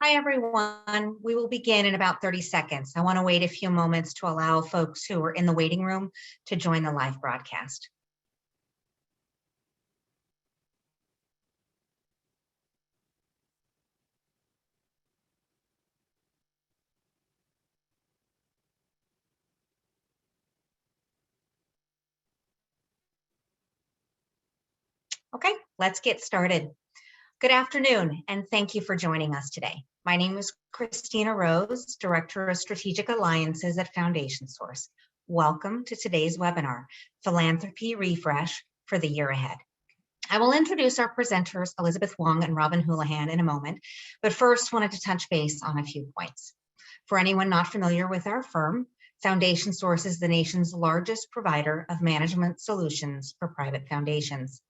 Hi, everyone. We will begin in about 30 seconds. I want to wait a few moments to allow folks who are in the waiting room to join the live broadcast. Okay, let's get started. Good afternoon, and thank you for joining us today. My name is Christina Rose, Director of Strategic Alliances at Foundation Source. Welcome to today's webinar, Philanthropy Refresh for the Year Ahead. I will introduce our presenters, Elizabeth Wong and Robin Houlihan, in a moment, but first wanted to touch base on a few points. For anyone not familiar with our firm, Foundation Source is the nation's largest provider of management solutions for private foundations.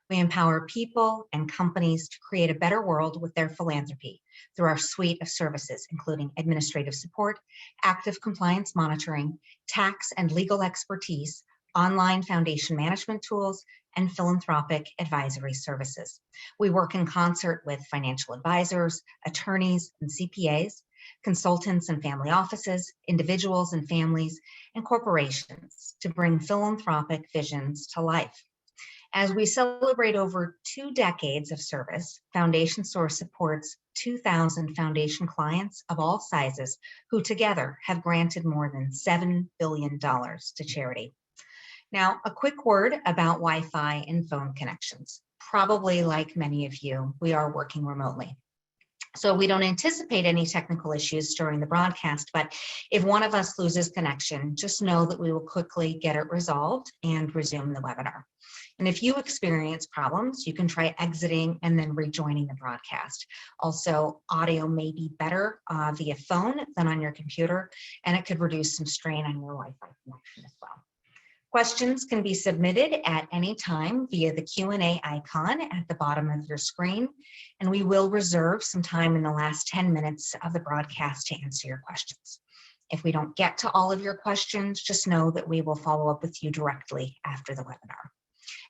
We empower people and companies to create a better world with their philanthropy through our suite of services, including administrative support, active compliance monitoring, tax and legal expertise, online foundation management tools, and philanthropic advisory services. We work in concert with financial advisors, attorneys, and CPAs, consultants and family offices, individuals and families, and corporations to bring philanthropic visions to life. As we celebrate over 2 decades of service, Foundation Source supports 2,000 foundation clients of all sizes who together have granted more than $7 billion to charity. Now, a quick word about Wi-Fi and phone connections. Probably like many of you, we are working remotely. So we don't anticipate any technical issues during the broadcast, but if one of us loses connection, just know that we will quickly get it resolved and resume the webinar. And if you experience problems, you can try exiting and then rejoining the broadcast. Also, audio may be better via phone than on your computer, and it could reduce some strain on your Wi-Fi connection as well. Questions can be submitted at any time via the Q&A icon at the bottom of your screen, and we will reserve some time in the last 10 minutes of the broadcast to answer your questions. If we don't get to all of your questions, just know that we will follow up with you directly after the webinar.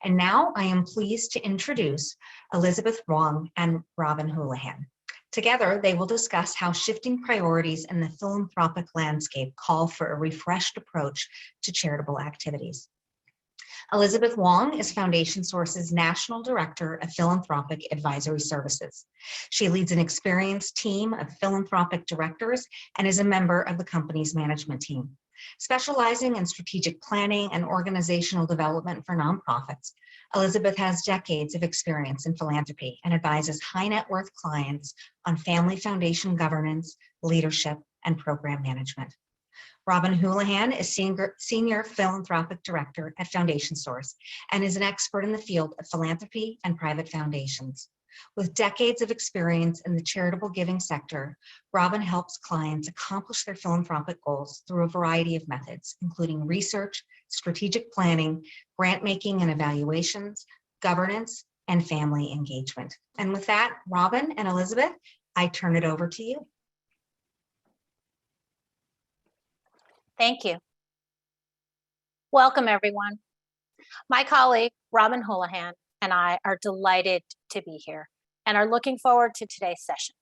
And now I am pleased to introduce Elizabeth Wong and Robin Houlihan. Together, they will discuss how shifting priorities in the philanthropic landscape call for a refreshed approach to charitable activities. Elizabeth Wong is Foundation Source's National Director of Philanthropic Advisory Services. She leads an experienced team of philanthropic directors and is a member of the company's management team. Specializing in strategic planning and organizational development for nonprofits, Elizabeth has decades of experience in philanthropy and advises high net worth clients on family foundation governance, leadership, and program management. Robin Houlihan is Senior Philanthropic Director at Foundation Source and is an expert in the field of philanthropy and private foundations. With decades of experience in the charitable giving sector, Robin helps clients accomplish their philanthropic goals through a variety of methods, including research, strategic planning, grant making and evaluations, governance, and family engagement. And with that, Robin and Elizabeth, I turn it over to you. Thank you. Welcome, everyone. My colleague, Robin Houlihan, and I are delighted to be here and are looking forward to today's session.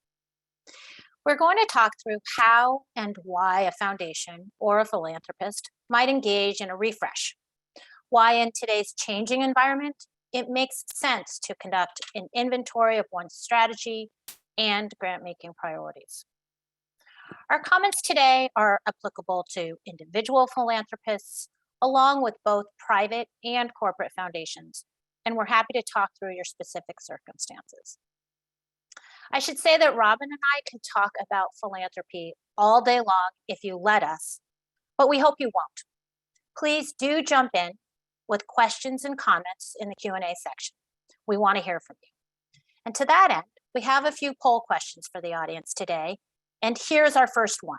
We're going to talk through how and why a foundation or a philanthropist might engage in a refresh, why in today's changing environment, it makes sense to conduct an inventory of one's strategy and grant-making priorities. Our comments today are applicable to individual philanthropists, along with both private and corporate foundations, and we're happy to talk through your specific circumstances. I should say that Robin and I can talk about philanthropy all day long if you let us, but we hope you won't. Please do jump in with questions and comments in the Q&A section. We want to hear from you. And to that end, we have a few poll questions for the audience today, and here's our first one.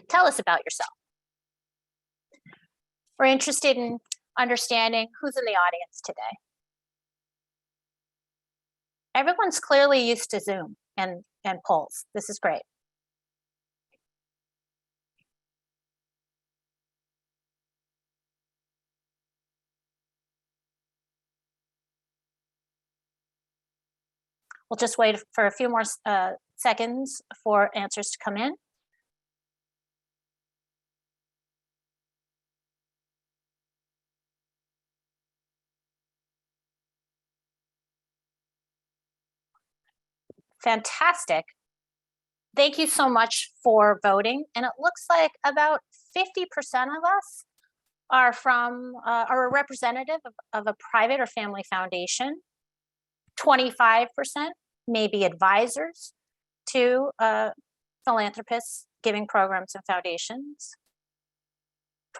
Tell us about yourself. We're interested in understanding who's in the audience today. Everyone's clearly used to Zoom and polls. This is great. We'll just wait for a few more seconds for answers to come in. Fantastic. Thank you so much for voting. And it looks like about 50% of us are a representative of a private or family foundation. 25% may be advisors to philanthropists, giving programs and foundations.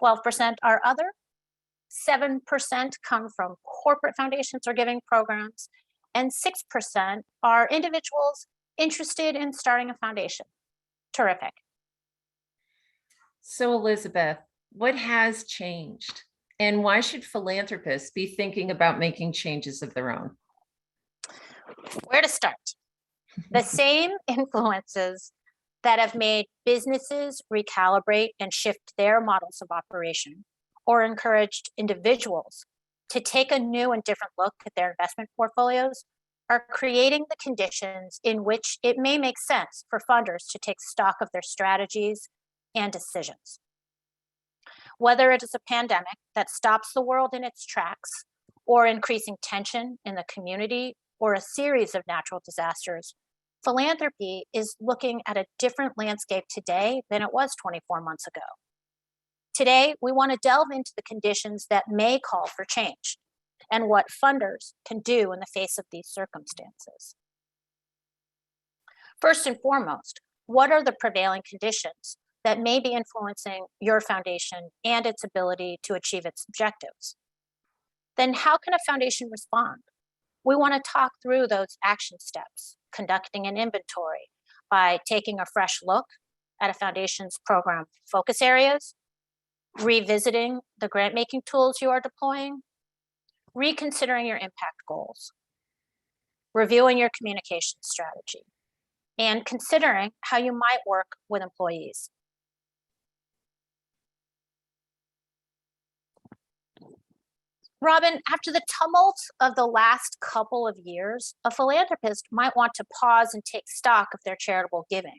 12% are other. 7% come from corporate foundations or giving programs. And 6% are individuals interested in starting a foundation. Terrific. So Elizabeth, what has changed? And why should philanthropists be thinking about making changes of their own? Where to start? The same influences that have made businesses recalibrate and shift their models of operation, or encouraged individuals to take a new and different look at their investment portfolios, are creating the conditions in which it may make sense for funders to take stock of their strategies and decisions. Whether it is a pandemic that stops the world in its tracks, or increasing tension in the community, or a series of natural disasters, philanthropy is looking at a different landscape today than it was 24 months ago. Today, we want to delve into the conditions that may call for change and what funders can do in the face of these circumstances. First and foremost, what are the prevailing conditions that may be influencing your foundation and its ability to achieve its objectives? Then how can a foundation respond? We want to talk through those action steps, conducting an inventory by taking a fresh look at a foundation's program focus areas, revisiting the grant-making tools you are deploying, reconsidering your impact goals, reviewing your communication strategy, and considering how you might work with employees. Robin, after the tumult of the last couple of years, a philanthropist might want to pause and take stock of their charitable giving.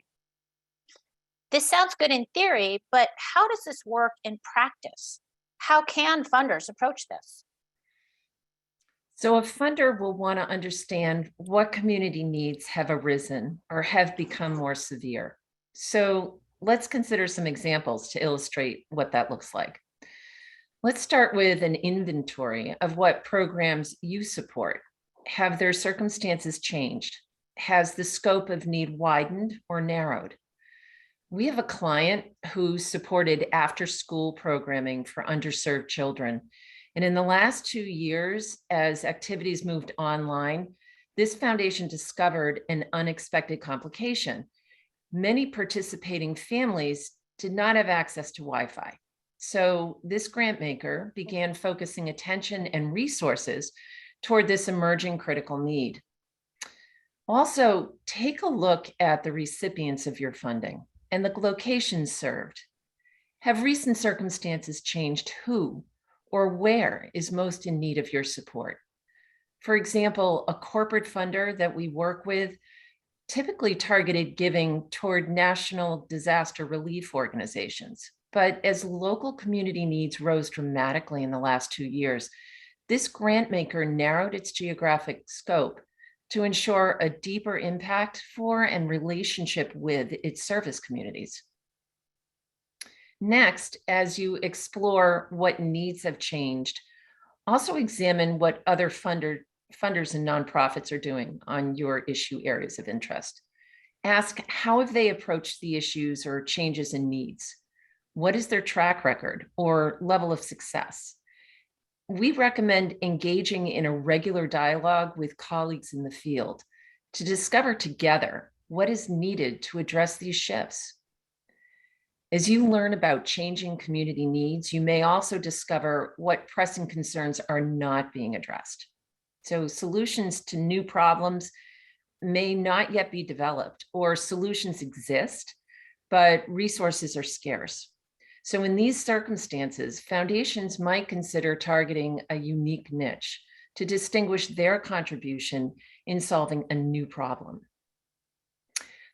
This sounds good in theory, but how does this work in practice? How can funders approach this? So a funder will want to understand what community needs have arisen or have become more severe. So let's consider some examples to illustrate what that looks like. Let's start with an inventory of what programs you support. Have their circumstances changed? Has the scope of need widened or narrowed? We have a client who supported after-school programming for underserved children. And in the last 2 years, as activities moved online, this foundation discovered an unexpected complication. Many participating families did not have access to Wi-Fi. So this grant maker began focusing attention and resources toward this emerging critical need. Also, take a look at the recipients of your funding and the locations served. Have recent circumstances changed who or where is most in need of your support? For example, a corporate funder that we work with typically targeted giving toward national disaster relief organizations. But as local community needs rose dramatically in the last 2 years, this grant maker narrowed its geographic scope to ensure a deeper impact for and relationship with its service communities. Next, as you explore what needs have changed, also examine what other funders and nonprofits are doing on your issue areas of interest. Ask, how have they approached the issues or changes in needs? What is their track record or level of success? We recommend engaging in a regular dialogue with colleagues in the field to discover together what is needed to address these shifts. As you learn about changing community needs, you may also discover what pressing concerns are not being addressed. So solutions to new problems may not yet be developed, or solutions exist, but resources are scarce. So in these circumstances, foundations might consider targeting a unique niche to distinguish their contribution in solving a new problem.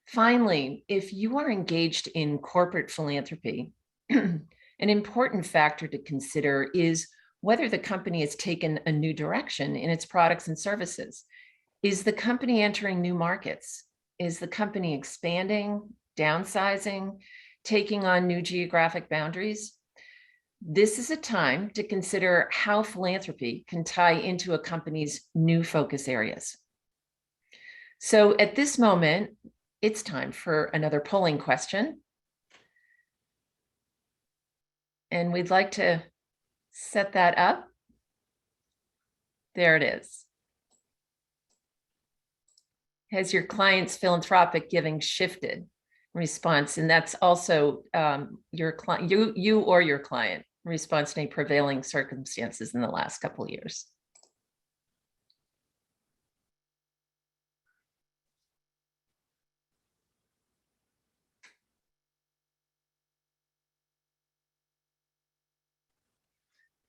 Finally, if you are engaged in corporate philanthropy, an important factor to consider is whether the company has taken a new direction in its products and services. Is the company entering new markets? Is the company expanding, downsizing, taking on new geographic boundaries? This is a time to consider how philanthropy can tie into a company's new focus areas. So at this moment, it's time for another polling question. And we'd like to set that up. There it is. Has your client's philanthropic giving shifted? Response, and that's also your client, you or your client response to any prevailing circumstances in the last couple of years.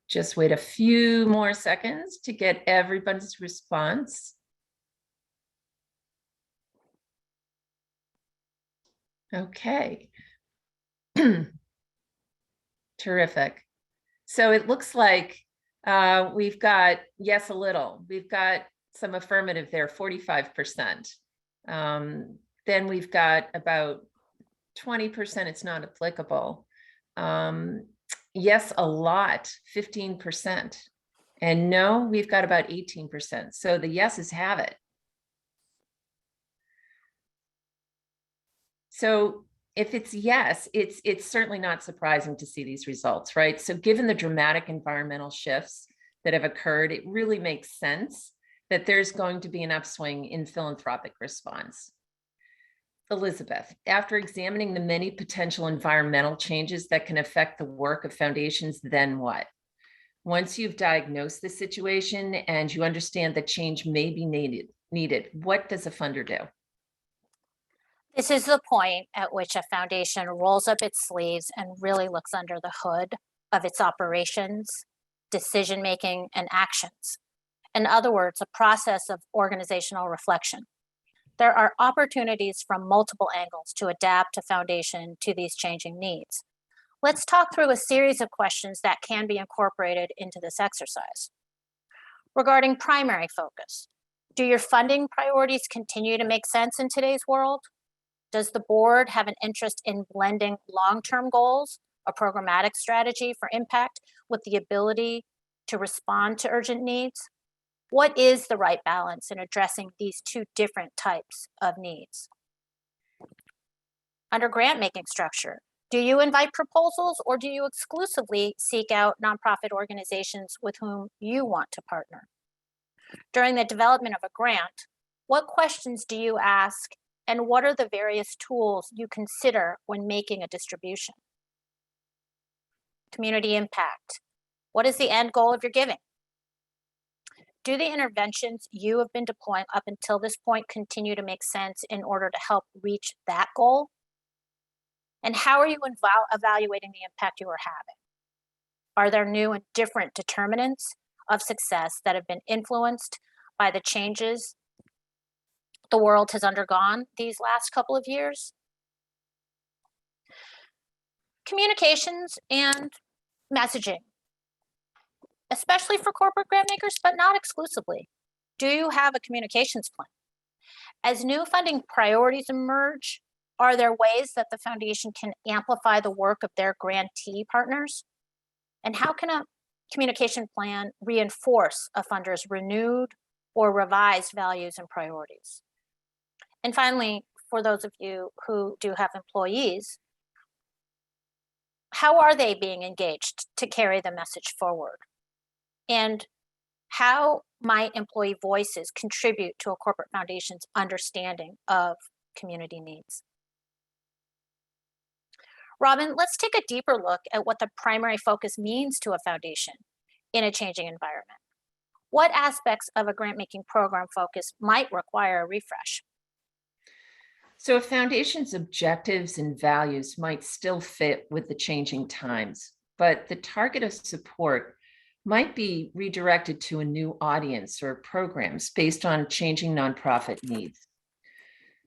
Just wait a few more seconds to get everybody's response. Okay. Terrific. So it looks like we've got yes, a little. We've got some affirmative there, 45%. Then we've got about 20%, it's not applicable. Yes, a lot, 15%. And no, we've got about 18%. So the yeses have it. So if it's yes, it's certainly not surprising to see these results, right? So given the dramatic environmental shifts that have occurred, it really makes sense that there's going to be an upswing in philanthropic response. Elizabeth, after examining the many potential environmental changes that can affect the work of foundations, then what? Once you've diagnosed the situation and you understand that change may be needed, what does a funder do? This is the point at which a foundation rolls up its sleeves and really looks under the hood of its operations, decision-making, and actions. In other words, a process of organizational reflection. There are opportunities from multiple angles to adapt a foundation to these changing needs. Let's talk through a series of questions that can be incorporated into this exercise. Regarding primary focus, do your funding priorities continue to make sense in today's world? Does the board have an interest in blending long-term goals, a programmatic strategy for impact, with the ability to respond to urgent needs? What is the right balance in addressing these two different types of needs? Under grant-making structure, do you invite proposals or do you exclusively seek out nonprofit organizations with whom you want to partner? During the development of a grant, what questions do you ask and what are the various tools you consider when making a distribution? Community impact. What is the end goal of your giving? Do the interventions you have been deploying up until this point continue to make sense in order to help reach that goal? And how are you evaluating the impact you are having? Are there new and different determinants of success that have been influenced by the changes the world has undergone these last couple of years? Communications and messaging, especially for corporate grant makers, but not exclusively. Do you have a communications plan? As new funding priorities emerge, are there ways that the foundation can amplify the work of their grantee partners? And how can a communication plan reinforce a funder's renewed or revised values and priorities? And finally, for those of you who do have employees, how are they being engaged to carry the message forward? And how might employee voices contribute to a corporate foundation's understanding of community needs? Robin, let's take a deeper look at what the primary focus means to a foundation in a changing environment. What aspects of a grant-making program focus might require a refresh? So a foundation's objectives and values might still fit with the changing times, but the target of support might be redirected to a new audience or programs based on changing nonprofit needs.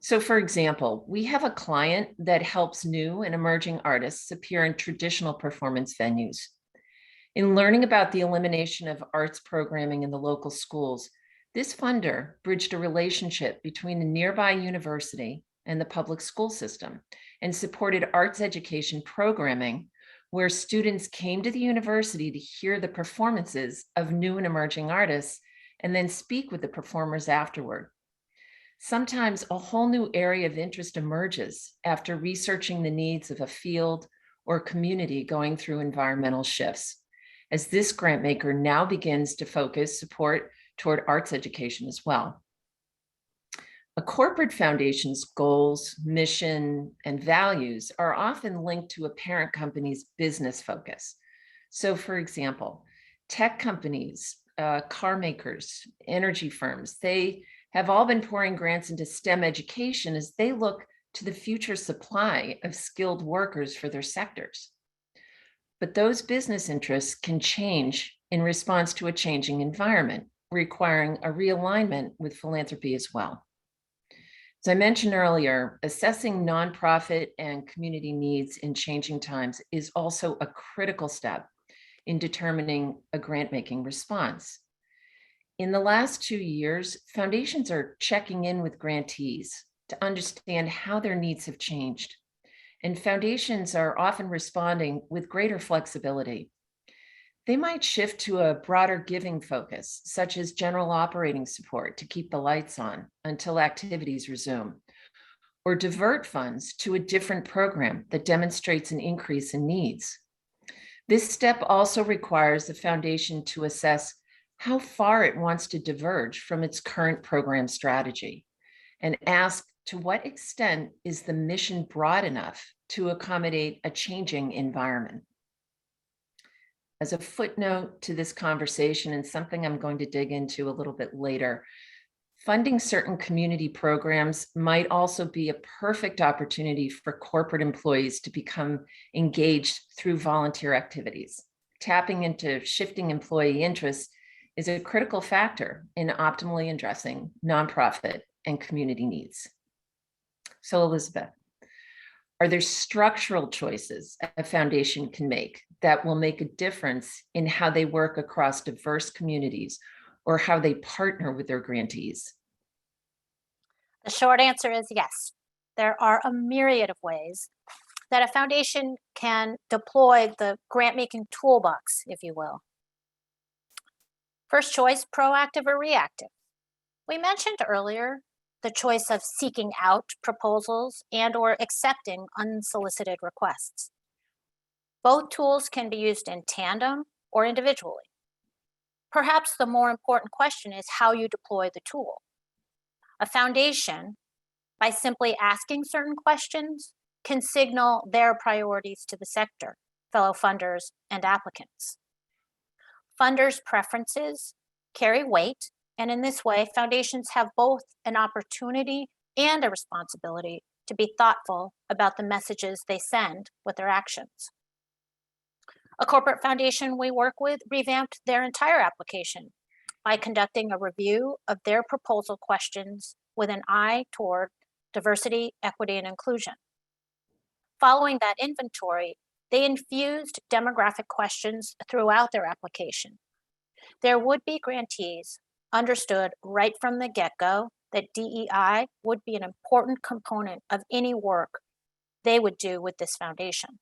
So for example, we have a client that helps new and emerging artists appear in traditional performance venues. In learning about the elimination of arts programming in the local schools, this funder bridged a relationship between a nearby university and the public school system and supported arts education programming where students came to the university to hear the performances of new and emerging artists and then speak with the performers afterward. Sometimes a whole new area of interest emerges after researching the needs of a field or community going through environmental shifts, as this grant maker now begins to focus support toward arts education as well. A corporate foundation's goals, mission, and values are often linked to a parent company's business focus. So for example, tech companies, car makers, energy firms, they have all been pouring grants into STEM education as they look to the future supply of skilled workers for their sectors. But those business interests can change in response to a changing environment, requiring a realignment with philanthropy as well. As I mentioned earlier, assessing nonprofit and community needs in changing times is also a critical step in determining a grant-making response. In the last 2 years, foundations are checking in with grantees to understand how their needs have changed. And foundations are often responding with greater flexibility. They might shift to a broader giving focus, such as general operating support to keep the lights on until activities resume, or divert funds to a different program that demonstrates an increase in needs. This step also requires the foundation to assess how far it wants to diverge from its current program strategy and ask to what extent is the mission broad enough to accommodate a changing environment. As a footnote to this conversation and something I'm going to dig into a little bit later, funding certain community programs might also be a perfect opportunity for corporate employees to become engaged through volunteer activities. Tapping into shifting employee interests is a critical factor in optimally addressing nonprofit and community needs. So Elizabeth, are there structural choices a foundation can make that will make a difference in how they work across diverse communities or how they partner with their grantees? The short answer is yes. There are a myriad of ways that a foundation can deploy the grant-making toolbox, if you will. First choice, proactive or reactive. We mentioned earlier the choice of seeking out proposals and or accepting unsolicited requests. Both tools can be used in tandem or individually. Perhaps the more important question is how you deploy the tool. A foundation, by simply asking certain questions, can signal their priorities to the sector, fellow funders, and applicants. Funders' preferences carry weight, and in this way, foundations have both an opportunity and a responsibility to be thoughtful about the messages they send with their actions. A corporate foundation we work with revamped their entire application by conducting a review of their proposal questions with an eye toward diversity, equity, and inclusion. Following that inventory, they infused demographic questions throughout their application. Their would-be grantees understood right from the get-go that DEI would be an important component of any work they would do with this foundation.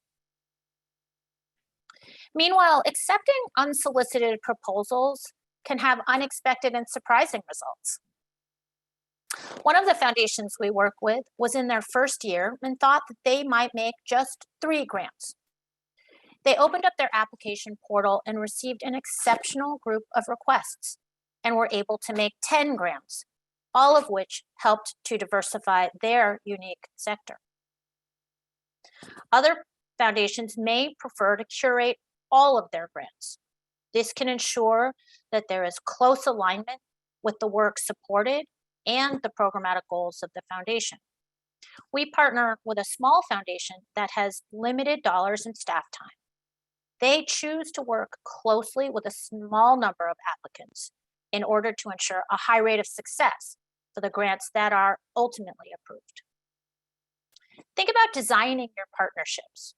Meanwhile, accepting unsolicited proposals can have unexpected and surprising results. One of the foundations we work with was in their first year and thought that they might make just 3 grants. They opened up their application portal and received an exceptional group of requests and were able to make 10 grants, all of which helped to diversify their unique sector. Other foundations may prefer to curate all of their grants. This can ensure that there is close alignment with the work supported and the programmatic goals of the foundation. We partner with a small foundation that has limited dollars and staff time. They choose to work closely with a small number of applicants in order to ensure a high rate of success for the grants that are ultimately approved. Think about designing your partnerships.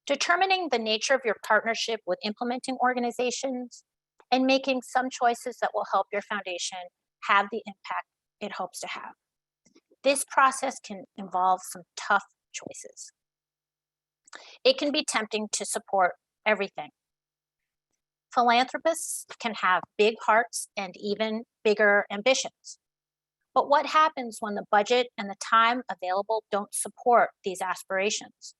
Determining the nature of your partnership with implementing organizations and making some choices that will help your foundation have the impact it hopes to have. This process can involve some tough choices. It can be tempting to support everything. Philanthropists can have big hearts and even bigger ambitions. But what happens when the budget and the time available don't support these aspirations?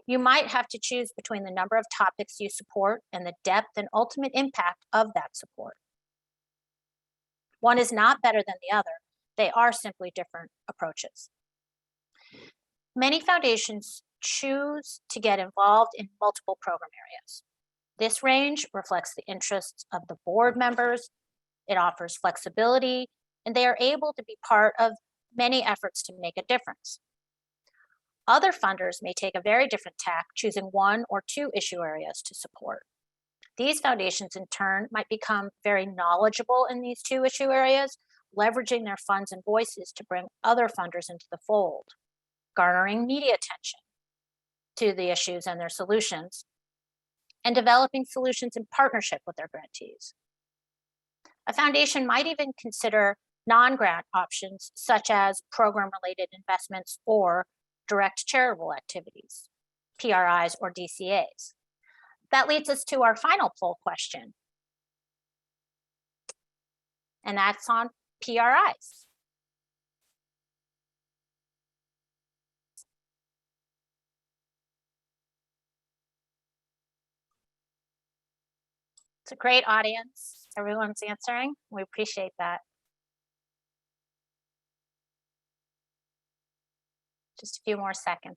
You might have to choose between the number of topics you support and the depth and ultimate impact of that support. One is not better than the other. They are simply different approaches. Many foundations choose to get involved in multiple program areas. This range reflects the interests of the board members. It offers flexibility, and they are able to be part of many efforts to make a difference. Other funders may take a very different tack, choosing one or two issue areas to support. These foundations, in turn, might become very knowledgeable in these two issue areas, leveraging their funds and voices to bring other funders into the fold, garnering media attention to the issues and their solutions, and developing solutions in partnership with their grantees. A foundation might even consider non-grant options, such as program-related investments or direct charitable activities, PRIs or DCAs. That leads us to our final poll question, and that's on PRIs. It's a great audience. Everyone's answering. We appreciate that. Just a few more seconds.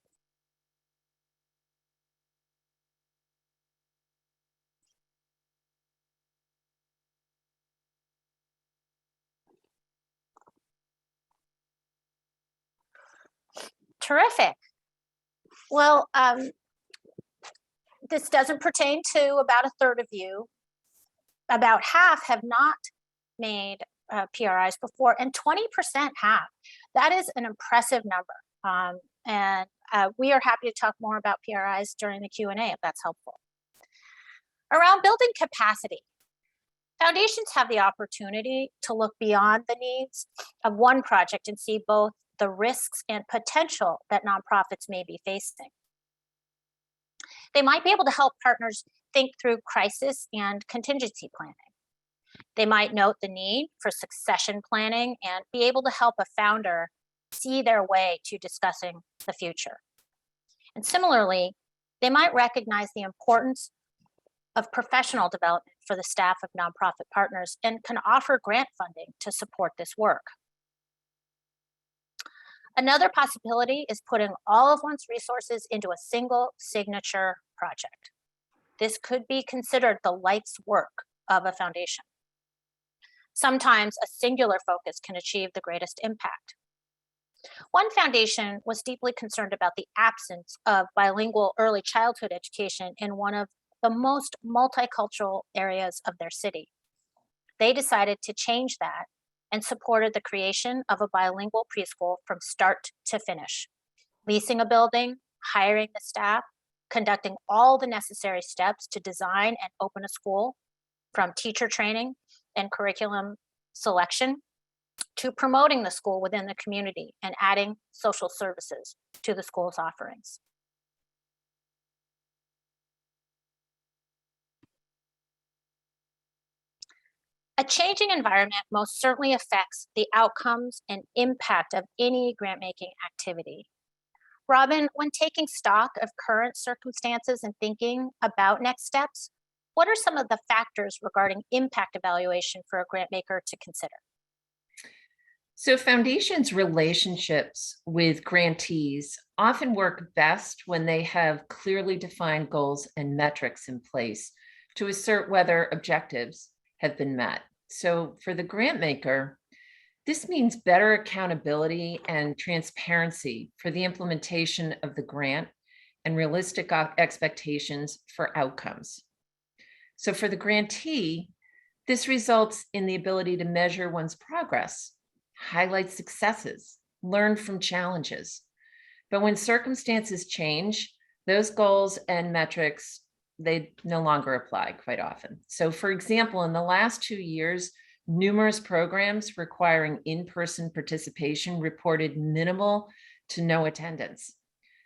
Terrific. Well, this doesn't pertain to about a third of you. About half have not made PRIs before, and 20% have. That is an impressive number. And we are happy to talk more about PRIs during the Q&A if that's helpful. Around building capacity, foundations have the opportunity to look beyond the needs of one project and see both the risks and potential that nonprofits may be facing. They might be able to help partners think through crisis and contingency planning. They might note the need for succession planning and be able to help a founder see their way to discussing the future. And similarly, they might recognize the importance of professional development for the staff of nonprofit partners and can offer grant funding to support this work. Another possibility is putting all of one's resources into a single signature project. This could be considered the life's work of a foundation. Sometimes a singular focus can achieve the greatest impact. One foundation was deeply concerned about the absence of bilingual early childhood education in one of the most multicultural areas of their city. They decided to change that and supported the creation of a bilingual preschool from start to finish, leasing a building, hiring the staff, conducting all the necessary steps to design and open a school, from teacher training and curriculum selection to promoting the school within the community and adding social services to the school's offerings. A changing environment most certainly affects the outcomes and impact of any grant-making activity. Robin, when taking stock of current circumstances and thinking about next steps, what are some of the factors regarding impact evaluation for a grant maker to consider? So foundations' relationships with grantees often work best when they have clearly defined goals and metrics in place to assert whether objectives have been met. So for the grant maker, this means better accountability and transparency for the implementation of the grant and realistic expectations for outcomes. So for the grantee, this results in the ability to measure one's progress, highlight successes, learn from challenges. But when circumstances change, those goals and metrics, they no longer apply quite often. So for example, in the last 2 years, numerous programs requiring in-person participation reported minimal to no attendance.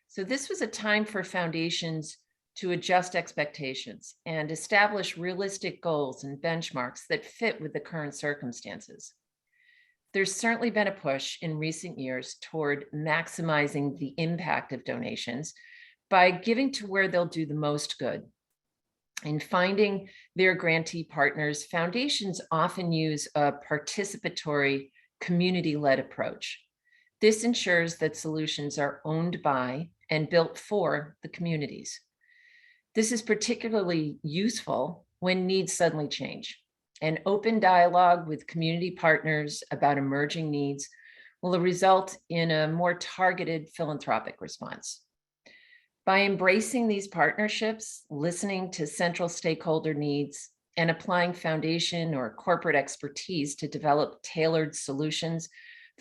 So this was a time for foundations to adjust expectations and establish realistic goals and benchmarks that fit with the current circumstances. There's certainly been a push in recent years toward maximizing the impact of donations by giving to where they'll do the most good. In finding their grantee partners, foundations often use a participatory, community-led approach. This ensures that solutions are owned by and built for the communities. This is particularly useful when needs suddenly change. An open dialogue with community partners about emerging needs will result in a more targeted philanthropic response. By embracing these partnerships, listening to central stakeholder needs, and applying foundation or corporate expertise to develop tailored solutions,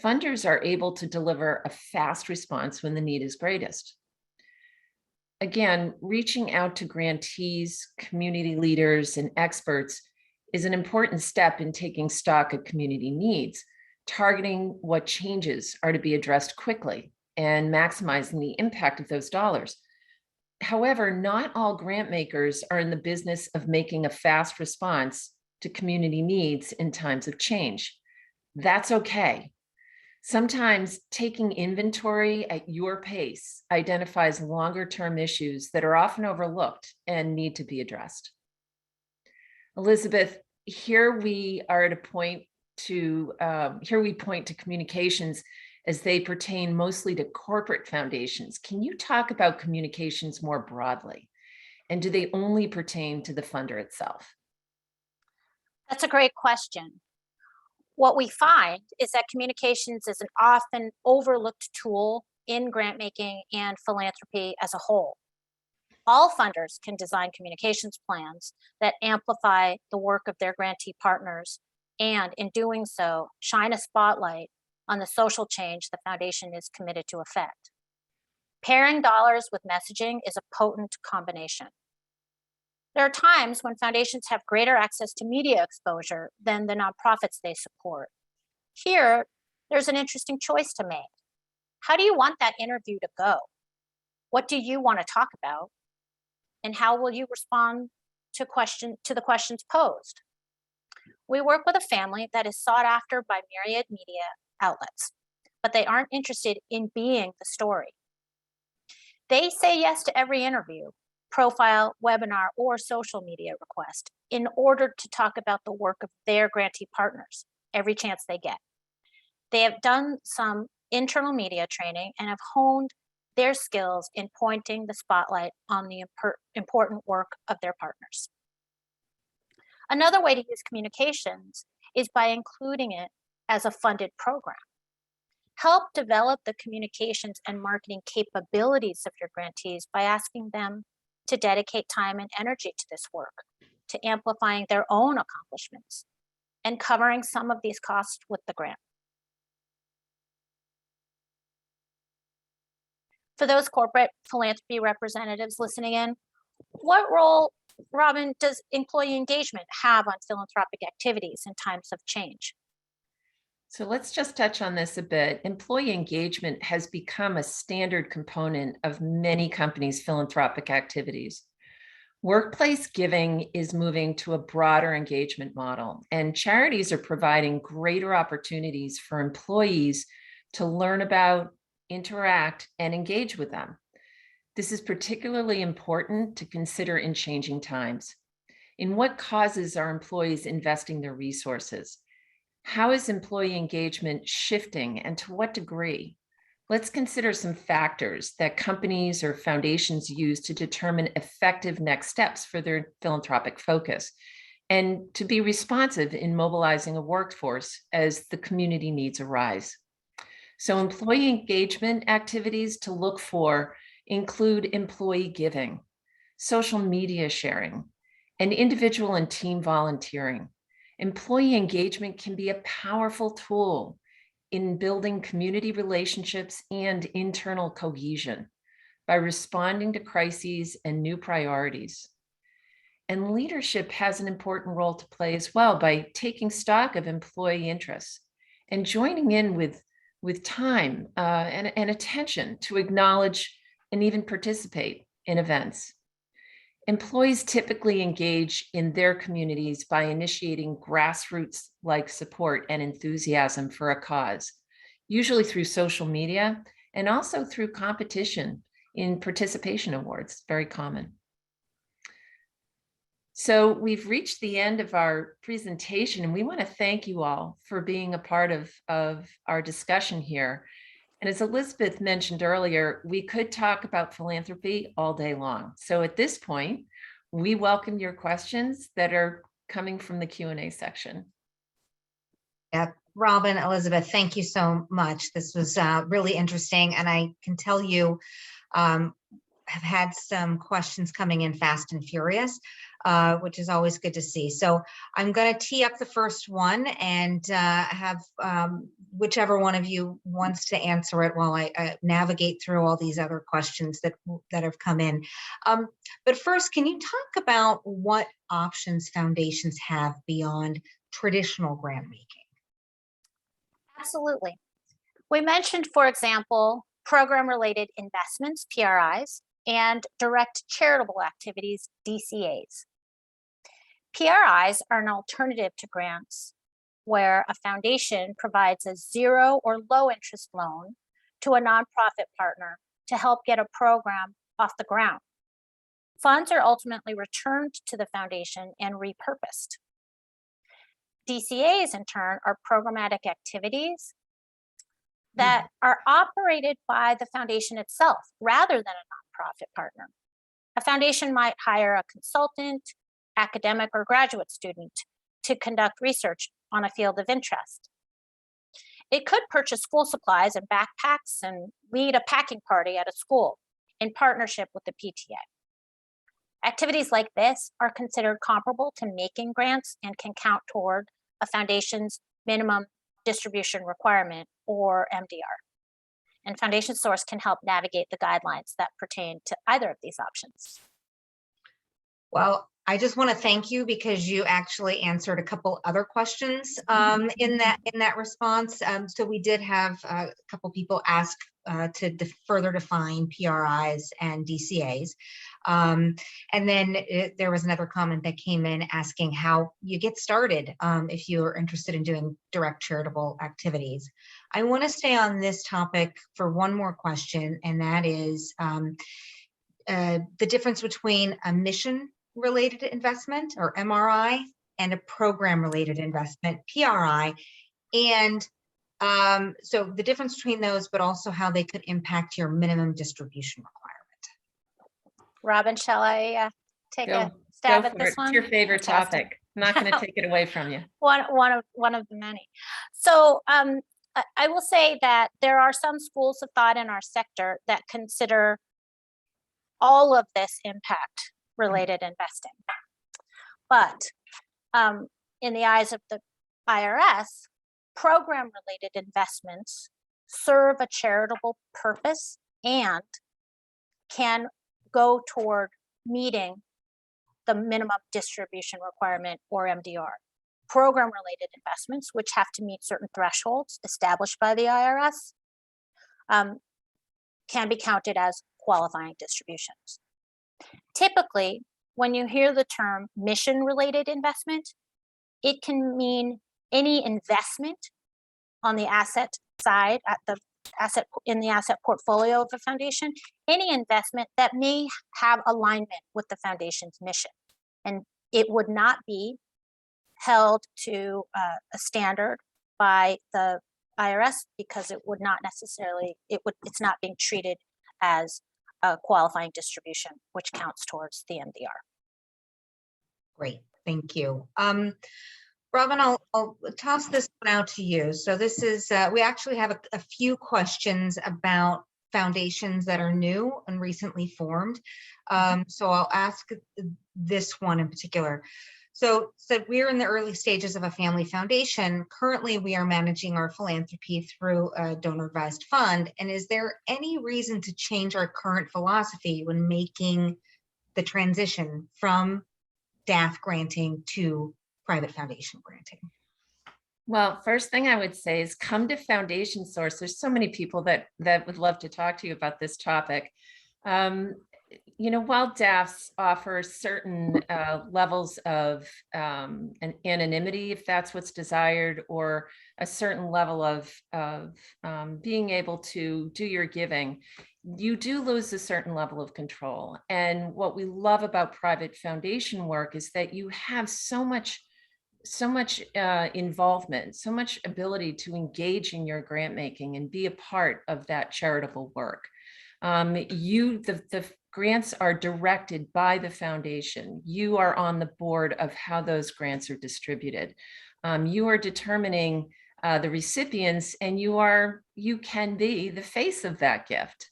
funders are able to deliver a fast response when the need is greatest. Again, reaching out to grantees, community leaders, and experts is an important step in taking stock of community needs, targeting what changes are to be addressed quickly, and maximizing the impact of those dollars. However, not all grant makers are in the business of making a fast response to community needs in times of change. That's okay. Sometimes taking inventory at your pace identifies longer-term issues that are often overlooked and need to be addressed. Elizabeth, here we are at a point to, here we point to communications as they pertain mostly to corporate foundations. Can you talk about communications more broadly? And do they only pertain to the funder itself? That's a great question. What we find is that communications is an often overlooked tool in grant making and philanthropy as a whole. All funders can design communications plans that amplify the work of their grantee partners, and in doing so, shine a spotlight on the social change the foundation is committed to effect. Pairing dollars with messaging is a potent combination. There are times when foundations have greater access to media exposure than the nonprofits they support. Here, there's an interesting choice to make. How do you want that interview to go? What do you want to talk about? And how will you respond to the questions posed? We work with a family that is sought after by myriad media outlets, but they aren't interested in being the story. They say yes to every interview, profile, webinar, or social media request in order to talk about the work of their grantee partners every chance they get. They have done some internal media training and have honed their skills in pointing the spotlight on the important work of their partners. Another way to use communications is by including it as a funded program. Help develop the communications and marketing capabilities of your grantees by asking them to dedicate time and energy to this work, to amplifying their own accomplishments, and covering some of these costs with the grant. For those corporate philanthropy representatives listening in, what role, Robin, does employee engagement have on philanthropic activities in times of change? So let's just touch on this a bit. Employee engagement has become a standard component of many companies' philanthropic activities. Workplace giving is moving to a broader engagement model, and charities are providing greater opportunities for employees to learn about, interact, and engage with them. This is particularly important to consider in changing times. In what causes are employees investing their resources? How is employee engagement shifting, and to what degree? Let's consider some factors that companies or foundations use to determine effective next steps for their philanthropic focus, and to be responsive in mobilizing a workforce as the community needs arise. So employee engagement activities to look for include employee giving, social media sharing, and individual and team volunteering. Employee engagement can be a powerful tool in building community relationships and internal cohesion by responding to crises and new priorities. And leadership has an important role to play as well by taking stock of employee interests and joining in with time and attention to acknowledge and even participate in events. Employees typically engage in their communities by initiating grassroots-like support and enthusiasm for a cause, usually through social media and also through competition in participation awards, very common. So we've reached the end of our presentation, and we want to thank you all for being a part of our discussion here. And as Elizabeth mentioned earlier, we could talk about philanthropy all day long. So at this point, we welcome your questions that are coming from the Q&A section. Yeah, Robin, Elizabeth, thank you so much. This was really interesting, and I can tell you have had some questions coming in fast and furious, which is always good to see. So I'm going to tee up the first one and have whichever one of you wants to answer it while I navigate through all these other questions that have come in. But first, can you talk about what options foundations have beyond traditional grant making? Absolutely. We mentioned, for example, program-related investments, PRIs, and direct charitable activities, DCAs. PRIs are an alternative to grants where a foundation provides a zero or low interest loan to a nonprofit partner to help get a program off the ground. Funds are ultimately returned to the foundation and repurposed. DCAs, in turn, are programmatic activities that are operated by the foundation itself rather than a nonprofit partner. A foundation might hire a consultant, academic, or graduate student to conduct research on a field of interest. It could purchase school supplies and backpacks and lead a packing party at a school in partnership with the PTA. Activities like this are considered comparable to making grants and can count toward a foundation's minimum distribution requirement, or MDR. And Foundation Source can help navigate the guidelines that pertain to either of these options. Well, I just want to thank you because you actually answered a couple other questions in that response. So we did have a couple people ask to further define PRIs and DCAs. And then there was another comment that came in asking how you get started if you are interested in doing direct charitable activities. I want to stay on this topic for one more question, and that is the difference between a mission-related investment, or MRI, and a program-related investment, PRI, and so the difference between those, but also how they could impact your minimum distribution requirement. Robin, shall I take a stab at this one? It's your favorite Fantastic. topic. I'm not going to take it away from you. One of the many. So I will say that there are some schools of thought in our sector that consider all of this impact related investing. But in the eyes of the IRS, program-related investments serve a charitable purpose and can go toward meeting the minimum distribution requirement, or MDR. Program-related investments, which have to meet certain thresholds established by the IRS, can be counted as qualifying distributions. Typically, when you hear the term mission-related investment, it can mean any investment on the asset side, in the asset portfolio of a foundation, any investment that may have alignment with the foundation's mission. And it would not be held to a standard by the IRS because it would not necessarily, it's not being treated as a qualifying distribution, which counts towards the MDR. Great, thank you. Robin, I'll toss this one out to you. So this is, we actually have a few questions about foundations that are new and recently formed. So I'll ask this one in particular. So we're in the early stages of a family foundation. Currently, we are managing our philanthropy through a donor advised fund. And is there any reason to change our current philosophy when making the transition from DAF granting to private foundation granting? Well, first thing I would say is come to Foundation Source. There's so many people that would love to talk to you about this topic. While DAFs offer certain levels of an anonymity, if that's what's desired, or a certain level of being able to do your giving, you do lose a certain level of control. And what we love about private foundation work is that you have so much involvement, so much ability to engage in your grant making and be a part of that charitable work. The grants are directed by the foundation. You are on the board of how those grants are distributed. You are determining the recipients, and you can be the face of that gift.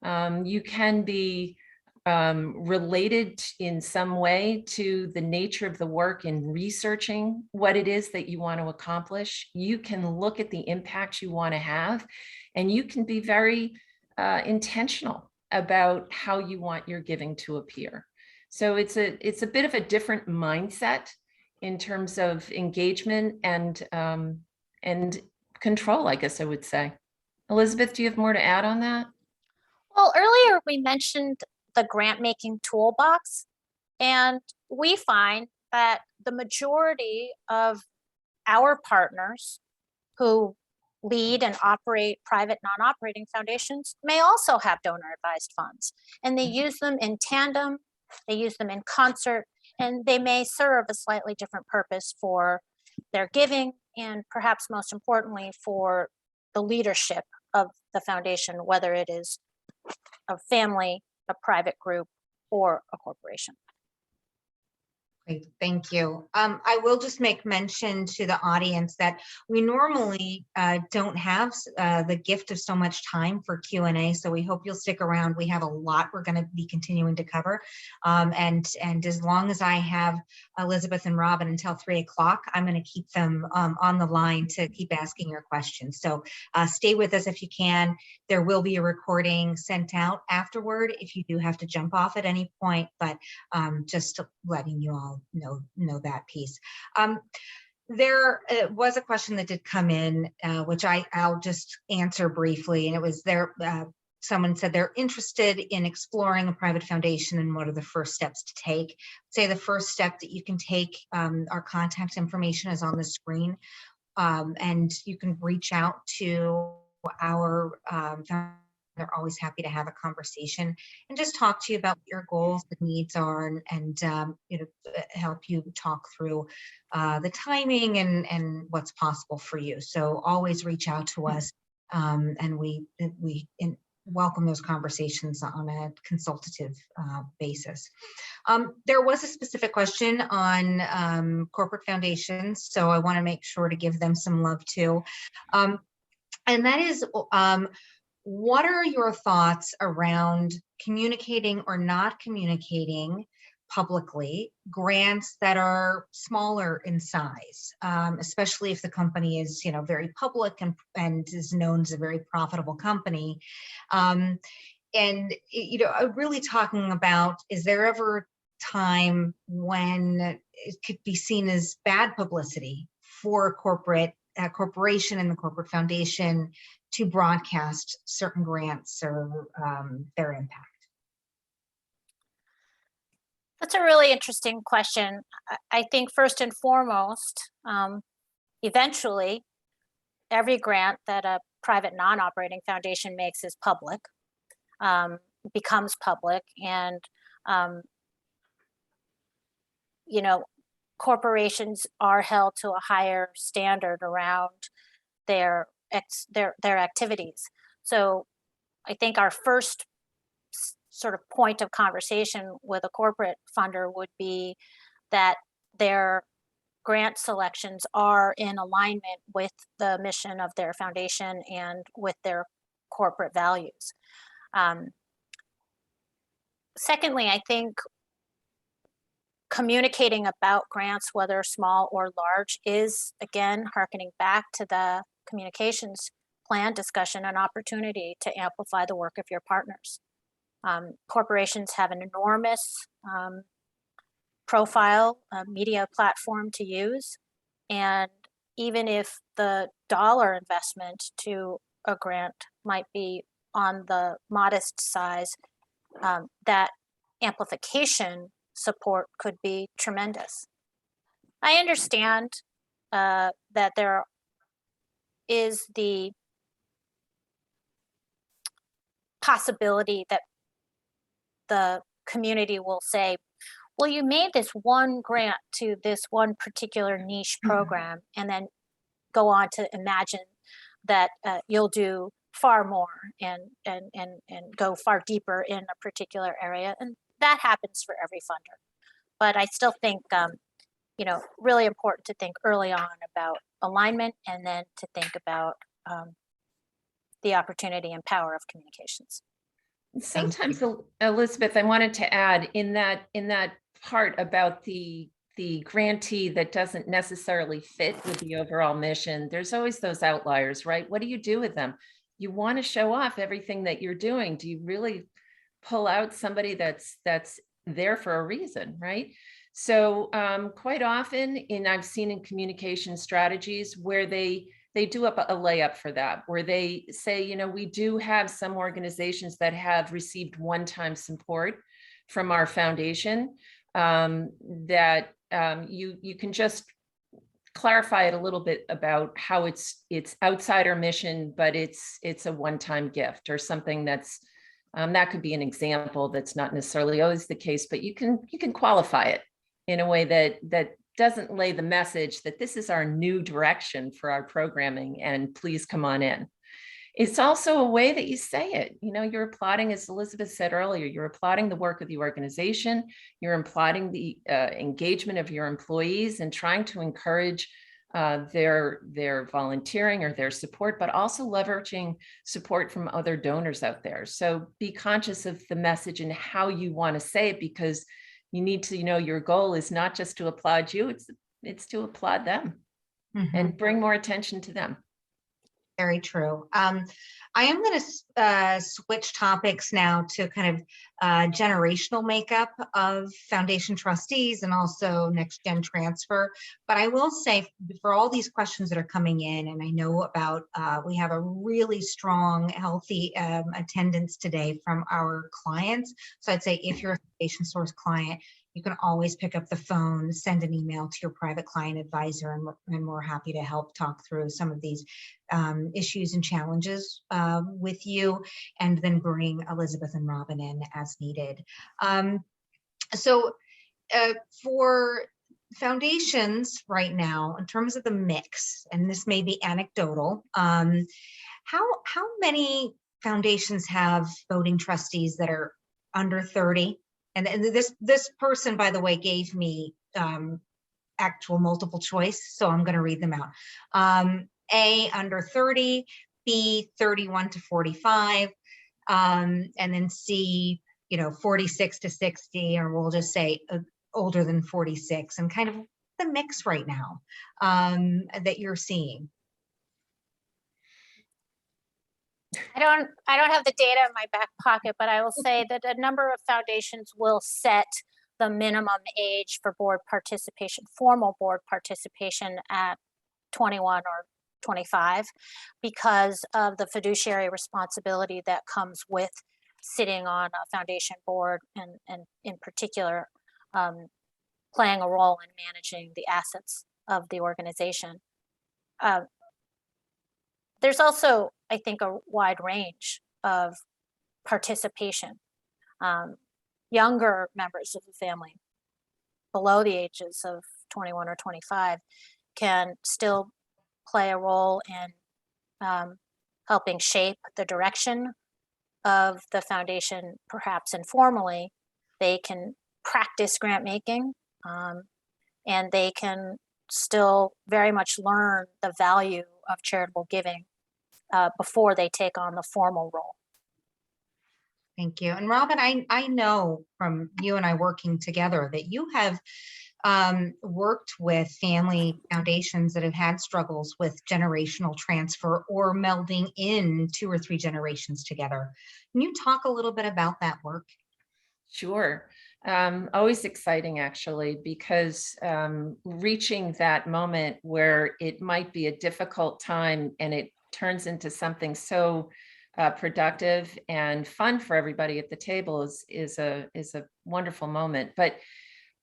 You can be related in some way to the nature of the work in researching what it is that you want to accomplish. You can look at the impact you want to have, and you can be very intentional about how you want your giving to appear. So it's a bit of a different mindset in terms of engagement and control, I guess I would say. Elizabeth, do you have more to add on that? Well, earlier we mentioned the grant making toolbox, and we find that the majority of our partners who lead and operate private non-operating foundations may also have donor advised funds, and they use them in tandem, they use them in concert, and they may serve a slightly different purpose for their giving, and perhaps most importantly for the leadership of the foundation, whether it is a family, a private group, or a corporation. Great, thank you. I will just make mention to the audience that we normally don't have the gift of so much time for Q&A, so we hope you'll stick around. We have a lot we're going to be continuing to cover, and as long as I have Elizabeth and Robin until 3 o'clock, I'm going to keep them on the line to keep asking your questions. So stay with us if you can. There will be a recording sent out afterward if you do have to jump off at any point, but just letting you all know that piece. There was a question that did come in, which I'll just answer briefly, and it was there. Someone said they're interested in exploring a private foundation and what are the first steps to take. Say the first step that you can take, our contact information is on the screen, and you can reach out to our they're always happy to have a conversation and just talk to you about what your goals and needs are, and help you talk through the timing and what's possible for you. So always reach out to us, and we welcome those conversations on a consultative basis. There was a specific question on corporate foundations, so I want to make sure to give them some love too, and that is what are your thoughts around communicating or not communicating publicly grants that are smaller in size, especially if the company is, very public and is known as a very profitable company? Really talking about, is there ever time when it could be seen as bad publicity for a corporation and the corporate foundation to broadcast certain grants or their impact? That's a really interesting question. I think first and foremost, eventually, every grant that a private non-operating foundation makes is public, becomes public, and corporations are held to a higher standard around their activities. So I think our first sort of point of conversation with a corporate funder would be that their grant selections are in alignment with the mission of their foundation and with their corporate values. Secondly, I think communicating about grants, whether small or large, is, again, harkening back to the communications plan discussion, an opportunity to amplify the work of your partners. Corporations have an enormous profile, media platform to use. And even if the dollar investment to a grant might be on the modest size, that amplification support could be tremendous. I understand that there is the possibility that the community will say, well, you made this one grant to this one particular niche program, and then go on to imagine that you'll do far more and go far deeper in a particular area. And that happens for every funder. But I still think, really important to think early on about alignment, and then to think about the opportunity and power of communications. Sometimes, Elizabeth, I wanted to add in that part about the grantee that doesn't necessarily fit with the overall mission. There's always those outliers, right? What do you do with them? You want to show off everything that you're doing. Do you really pull out somebody that's there for a reason, right? So quite often, I've seen in communication strategies where they do up a layup for that, where they say, we do have some organizations that have received one-time support from our foundation, that you can just clarify it a little bit about how it's outside our mission, but it's a one-time gift or something that's that could be an example. That's not necessarily always the case, but you can qualify it in a way that doesn't lay the message that this is our new direction for our programming and please come on in. It's also a way that you say it. You're applauding, as Elizabeth said earlier, you're applauding the work of the organization, you're applauding the engagement of your employees and trying to encourage their volunteering or their support, but also leveraging support from other donors out there. So be conscious of the message and how you want to say it, because you need to your goal is not just to applaud you, it's to applaud them and bring more attention to them. Very true. I am going to switch topics now to kind of generational makeup of foundation trustees and also next gen transfer. But I will say, for all these questions that are coming in, and I know about, we have a really strong, healthy attendance today from our clients. So I'd say if you're a Foundation Source client, you can always pick up the phone, send an email to your private client advisor, and we're happy to help talk through some of these issues and challenges with you, and then bring Elizabeth and Robin in as needed. For foundations right now, in terms of the mix, and this may be anecdotal, how many foundations have voting trustees that are under 30? And this person, by the way, gave me actual multiple choice, so I'm going to read them out. A, under 30, B, 31 to 45, and then C, 46 to 60, or we'll just say older than 46, and kind of the mix right now that you're seeing. I don't have the data in my back pocket, but I will say that a number of foundations will set the minimum age for board participation, formal board participation, at 21 or 25, because of the fiduciary responsibility that comes with sitting on a foundation board, and in particular, playing a role in managing the assets of the organization. There's also, I think, a wide range of participation. Younger members of the family, below the ages of 21 or 25, can still play a role in helping shape the direction of the foundation, perhaps informally. They can practice grant making, and they can still very much learn the value of charitable giving before they take on the formal role. Thank you. And Robin, I know from you and I working together that you have worked with family foundations that have had struggles with generational transfer or melding in 2 or 3 generations together. Can you talk a little bit about that work? Sure. Always exciting, actually, because reaching that moment where it might be a difficult time and it turns into something so productive and fun for everybody at the table is a wonderful moment. But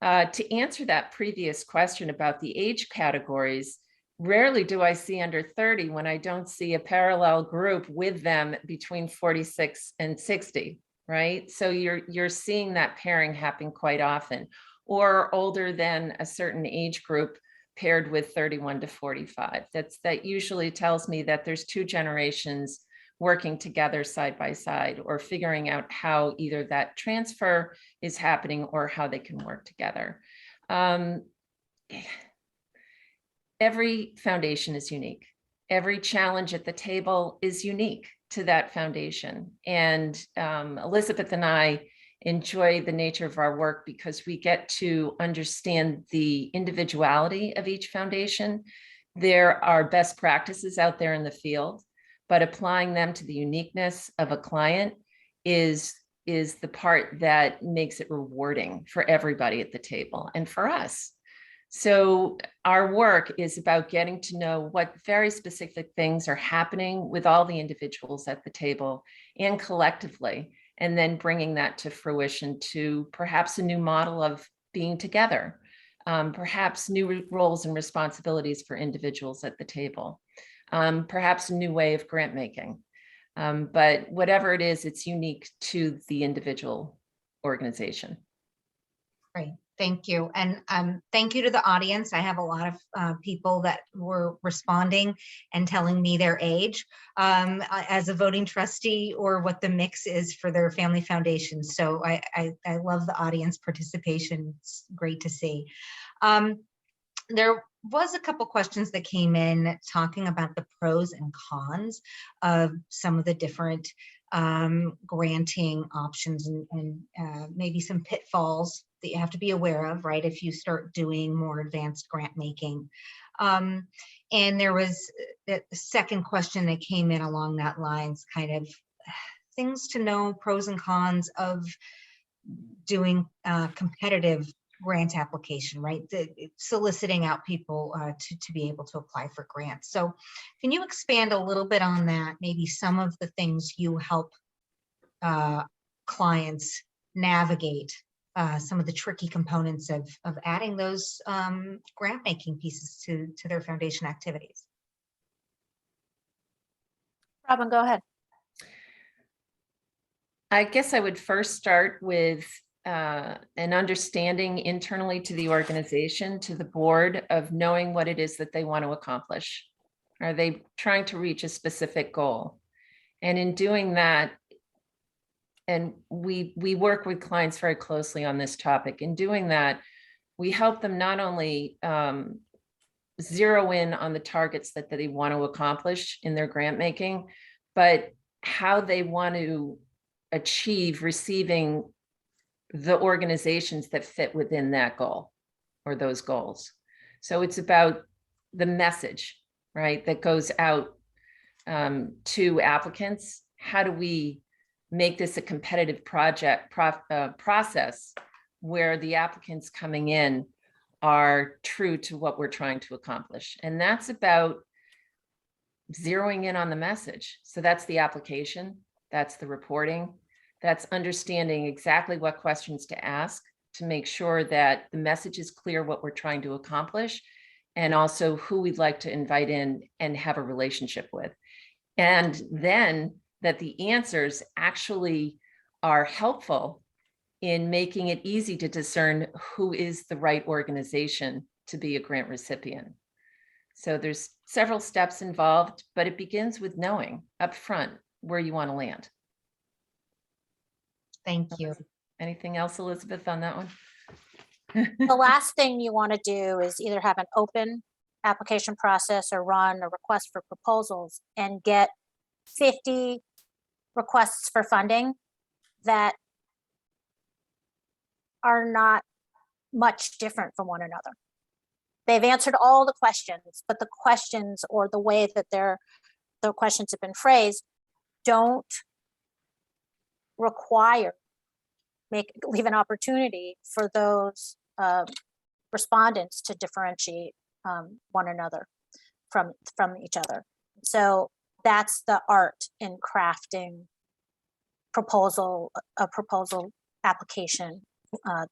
to answer that previous question about the age categories, rarely do I see under 30 when I don't see a parallel group with them between 46 and 60, right? So you're seeing that pairing happen quite often, or older than a certain age group paired with 31 to 45. That usually tells me that there's 2 generations working together side by side, or figuring out how either that transfer is happening or how they can work together. Every foundation is unique. Every challenge at the table is unique to that foundation. And Elizabeth and I enjoy the nature of our work because we get to understand the individuality of each foundation. There are best practices out there in the field, but applying them to the uniqueness of a client is the part that makes it rewarding for everybody at the table and for us. So our work is about getting to know what very specific things are happening with all the individuals at the table and collectively, and then bringing that to fruition to perhaps a new model of being together, perhaps new roles and responsibilities for individuals at the table. Perhaps a new way of grant making. But whatever it is, it's unique to the individual organization. Great, thank you. And thank you to the audience. I have a lot of people that were responding and telling me their age as a voting trustee or what the mix is for their family foundations. So I love the audience participation. It's great to see. There was a couple questions that came in talking about the pros and cons of some of the different granting options and maybe some pitfalls that you have to be aware of, right, if you start doing more advanced grant making. And there was a second question that came in along that lines, kind of things to know, pros and cons of doing competitive grant application, right? Soliciting out people to be able to apply for grants. So can you expand a little bit on that? Maybe some of the things you help clients navigate, some of the tricky components of adding those grant making pieces to their foundation activities. Robin, go ahead. I guess I would first start with an understanding internally to the organization, to the board, of knowing what it is that they want to accomplish. Are they trying to reach a specific goal? And in doing that, and we work with clients very closely on this topic. In doing that, we help them not only zero in on the targets that they want to accomplish in their grant making, but how they want to achieve receiving the organizations that fit within that goal or those goals. So it's about the message, right, that goes out to applicants. How do we make this a competitive process where the applicants coming in are true to what we're trying to accomplish? And that's about zeroing in on the message. So that's the application, that's the reporting, that's understanding exactly what questions to ask to make sure that the message is clear what we're trying to accomplish, and also who we'd like to invite in and have a relationship with. And then that the answers actually are helpful in making it easy to discern who is the right organization to be a grant recipient. So there's several steps involved, but it begins with knowing upfront where you want to land. Thank you. Anything else, Elizabeth, on that one? The last thing you want to do is either have an open application process or run a request for proposals and get 50 requests for funding that are not much different from one another. They've answered all the questions, but the questions or the way that the questions have been phrased don't require, leave an opportunity for those respondents to differentiate one another from each other. So that's the art in crafting a proposal application.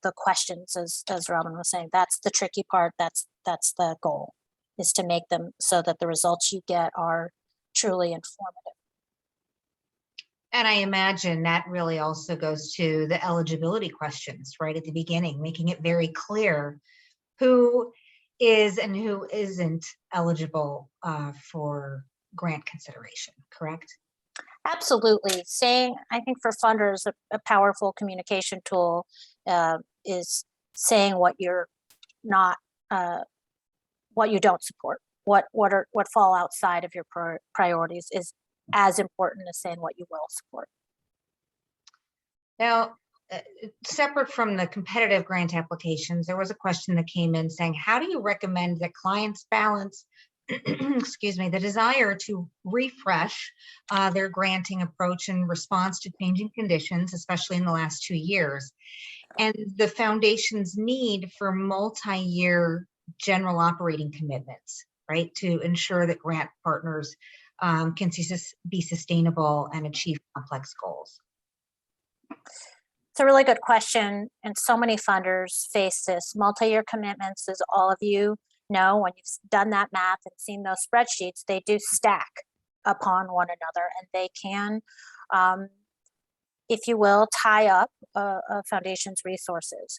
The questions, as Robin was saying, that's the tricky part. That's the goal, is to make them so that the results you get are truly informative. And I imagine that really also goes to the eligibility questions right at the beginning, making it very clear who is and who isn't eligible for grant consideration, correct? Absolutely. Saying, I think for funders, a powerful communication tool is saying what you're not, what you don't support, what fall outside of your priorities is as important as saying what you will support. Now, separate from the competitive grant applications, there was a question that came in saying, how do you recommend that clients balance excuse me, the desire to refresh their granting approach in response to changing conditions, especially in the last 2 years, and the foundation's need for multi-year general operating commitments, right, to ensure that grant partners can be sustainable and achieve complex goals? It's a really good question, and so many funders face this. Multi-year commitments, as all of you know, when you've done that math and seen those spreadsheets, they do stack upon one another, and they can, if you will, tie up a foundation's resources.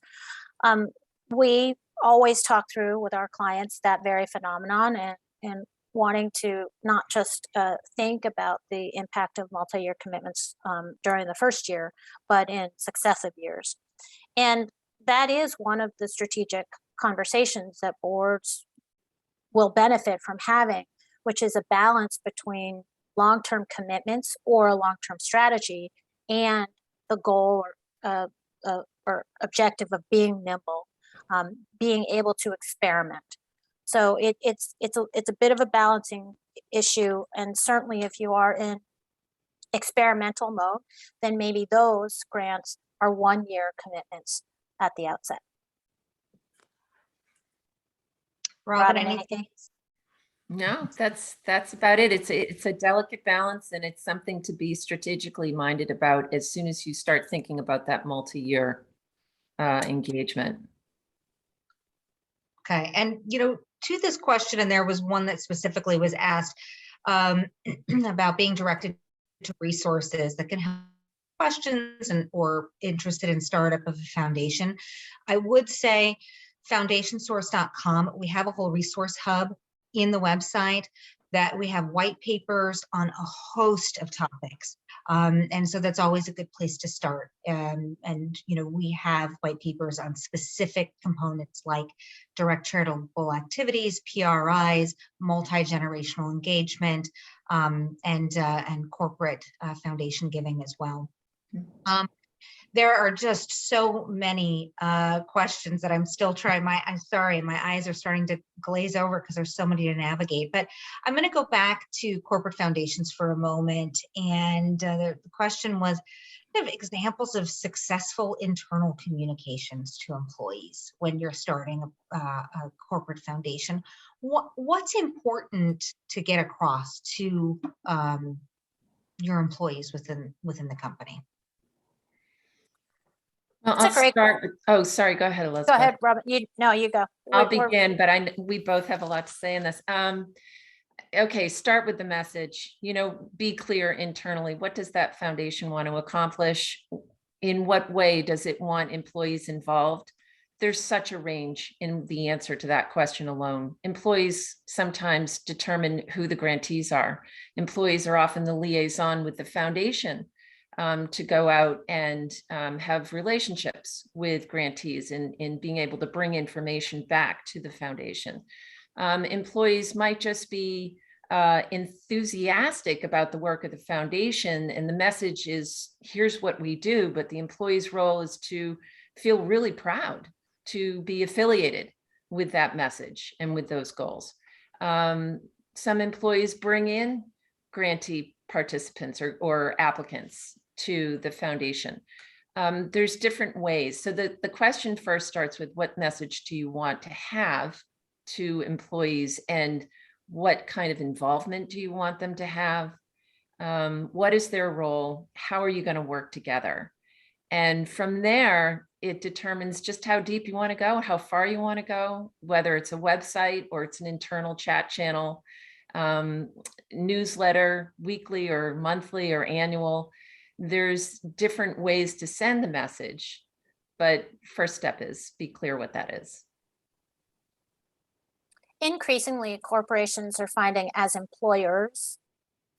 We always talk through with our clients that very phenomenon, and wanting to not just think about the impact of multi-year commitments during the first year, but in successive years. And that is one of the strategic conversations that boards will benefit from having, which is a balance between long-term commitments or a long-term strategy and the goal or objective of being nimble, being able to experiment. So it's a bit of a balancing issue, and certainly if you are in experimental mode, then maybe those grants are 1-year commitments at the outset. Robin, anything? No, that's about it. It's a delicate balance, and it's something to be strategically minded about as soon as you start thinking about that multi-year engagement. Okay, and to this question, and there was one that specifically was asked about being directed to resources that can help questions or interested in startup of a foundation. I would say foundationsource.com, we have a whole resource hub in the website that we have white papers on a host of topics. And so that's always a good place to start. And we have white papers on specific components like direct charitable activities, PRIs, multi-generational engagement, and corporate foundation giving as well. There are just so many questions that I'm still trying. I'm sorry, my eyes are starting to glaze over because there's so many to navigate. But I'm going to go back to corporate foundations for a moment. And the question was, examples of successful internal communications to employees when you're starting a corporate foundation. What's important to get across to your employees within the company? Well, I'll start. Oh, sorry. Go ahead, Elizabeth. Go ahead, Robin. You go. I'll begin, but we both have a lot to say in this. Okay, start with the message. Be clear internally. What does that foundation want to accomplish? In what way does it want employees involved? There's such a range in the answer to that question alone. Employees sometimes determine who the grantees are. Employees are often the liaison with the foundation to go out and have relationships with grantees in being able to bring information back to the foundation. Employees might just be enthusiastic about the work of the foundation, and the message is, here's what we do, but the employee's role is to feel really proud to be affiliated with that message and with those goals. Some employees bring in grantee participants or applicants to the foundation. There's different ways. So the question first starts with, what message do you want to have to employees, and what kind of involvement do you want them to have? What is their role? How are you going to work together? And from there, it determines just how deep you want to go, how far you want to go, whether it's a website or it's an internal chat channel, newsletter, weekly or monthly or annual. There's different ways to send the message, but first step is be clear what that is. Increasingly, corporations are finding as employers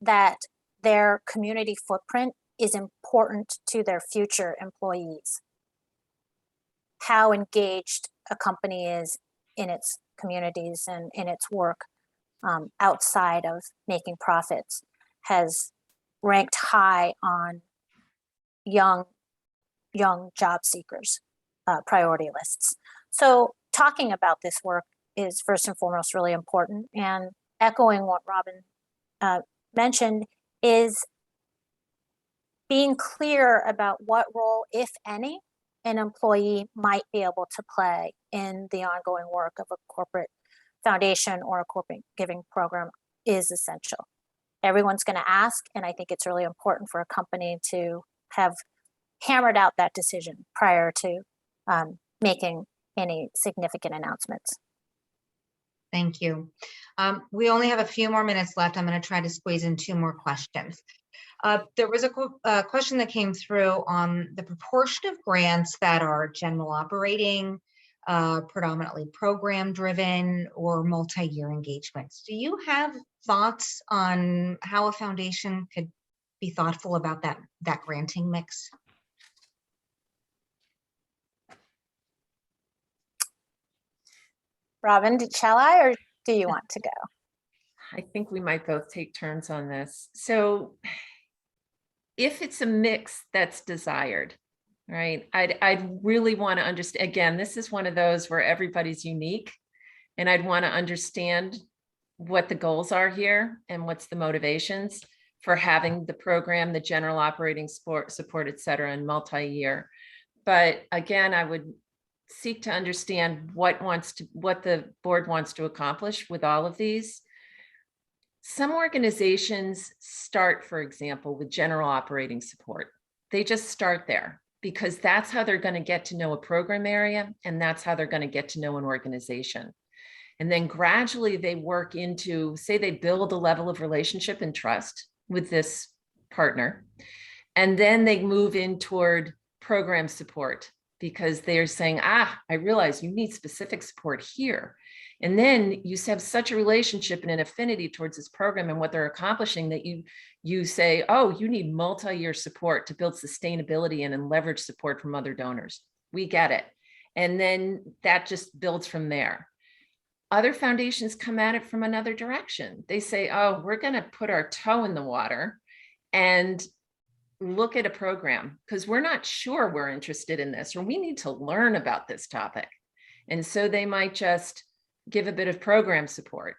that their community footprint is important to their future employees. How engaged a company is in its communities and in its work outside of making profits has ranked high on young job seekers' priority lists. So talking about this work is first and foremost really important, and echoing what Robin mentioned is being clear about what role, if any, an employee might be able to play in the ongoing work of a corporate foundation or a corporate giving program is essential. Everyone's going to ask, and I think it's really important for a company to have hammered out that decision prior to making any significant announcements. Thank you. We only have a few more minutes left. I'm going to try to squeeze in 2 more questions. There was a question that came through on the proportion of grants that are general operating, predominantly program driven, or multi-year engagements. Do you have thoughts on how a foundation could be thoughtful about that granting mix? Robin, shall I, or do you want to go? I think we might both take turns on this. So if it's a mix that's desired, right, I'd really want to understand, again, this is one of those where everybody's unique, and I'd want to understand what the goals are here and what's the motivations for having the program, the general operating support, et cetera, and multi-year. But again, I would seek to understand what the board wants to accomplish with all of these. Some organizations start, for example, with general operating support. They just start there because that's how they're going to get to know a program area, and that's how they're going to get to know an organization. And then gradually they work into, say, they build a level of relationship and trust with this partner, and then they move in toward program support, because they're saying, I realize you need specific support here. And then you have such a relationship and an affinity towards this program and what they're accomplishing that you say, oh, you need multi-year support to build sustainability and leverage support from other donors. We get it. And then that just builds from there. Other foundations come at it from another direction. They say, oh, we're going to put our toe in the water and look at a program because we're not sure we're interested in this, or we need to learn about this topic. And so they might just give a bit of program support.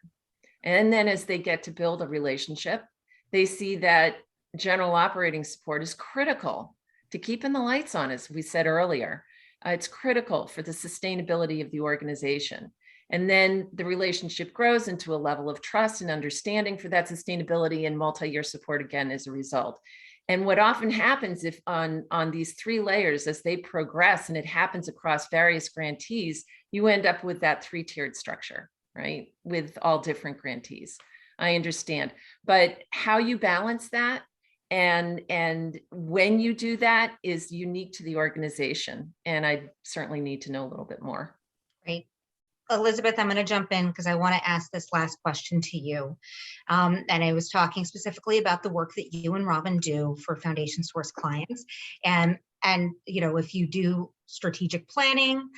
And then as they get to build a relationship, they see that general operating support is critical to keeping the lights on, as we said earlier. It's critical for the sustainability of the organization. And then the relationship grows into a level of trust and understanding for that sustainability, and multi-year support again as a result. And what often happens if on these 3 layers, as they progress, and it happens across various grantees, you end up with that 3-tiered structure, right? With all different grantees. I understand, but how you balance that and when you do that is unique to the organization. And I certainly need to know a little bit more. Great. Elizabeth, I'm going to jump in because I want to ask this last question to you. And I was talking specifically about the work that you and Robin do for Foundation Source clients. And you know, if you do strategic planning,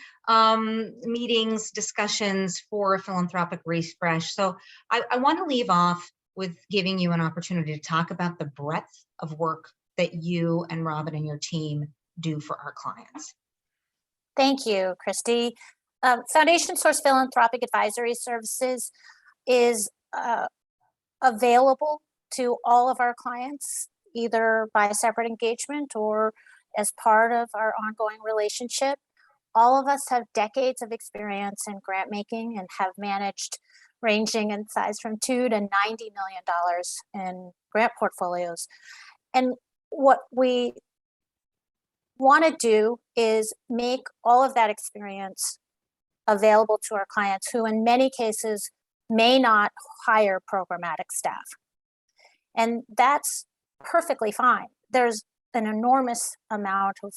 meetings, discussions for Philanthropic Refresh. So I want to leave off with giving you an opportunity to talk about the breadth of work that you and Robin and your team do for our clients. Thank you, Christy. Foundation Source Philanthropic Advisory Services is available to all of our clients, either by separate engagement or as part of our ongoing relationship. All of us have decades of experience in grant making and have managed ranging in size from $2 to $90 million in grant portfolios. And what we want to do is make all of that experience available to our clients who in many cases may not hire programmatic staff. And that's perfectly fine. There's an enormous amount of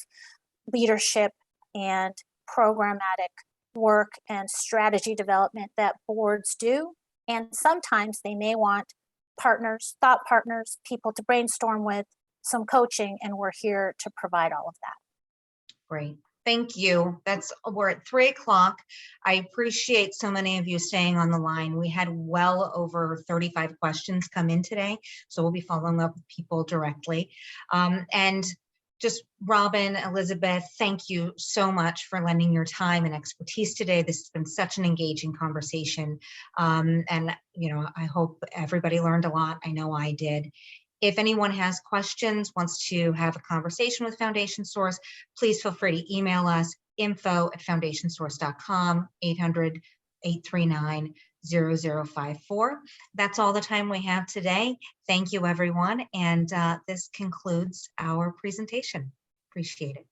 leadership and programmatic work and strategy development that boards do. And sometimes they may want partners, thought partners, people to brainstorm with, some coaching, and we're here to provide all of that. Great. Thank you. We're at 3 o'clock. I appreciate so many of you staying on the line. We had well over 35 questions come in today, so we'll be following up with people directly. And just Robin, Elizabeth, thank you so much for lending your time and expertise today. This has been such an engaging conversation. And I hope everybody learned a lot. I know I did. If anyone has questions, wants to have a conversation with Foundation Source, please feel free to email us, info@foundationsource.com, 800-839-0054. That's all the time we have today. Thank you, everyone. And this concludes our presentation. Appreciate it.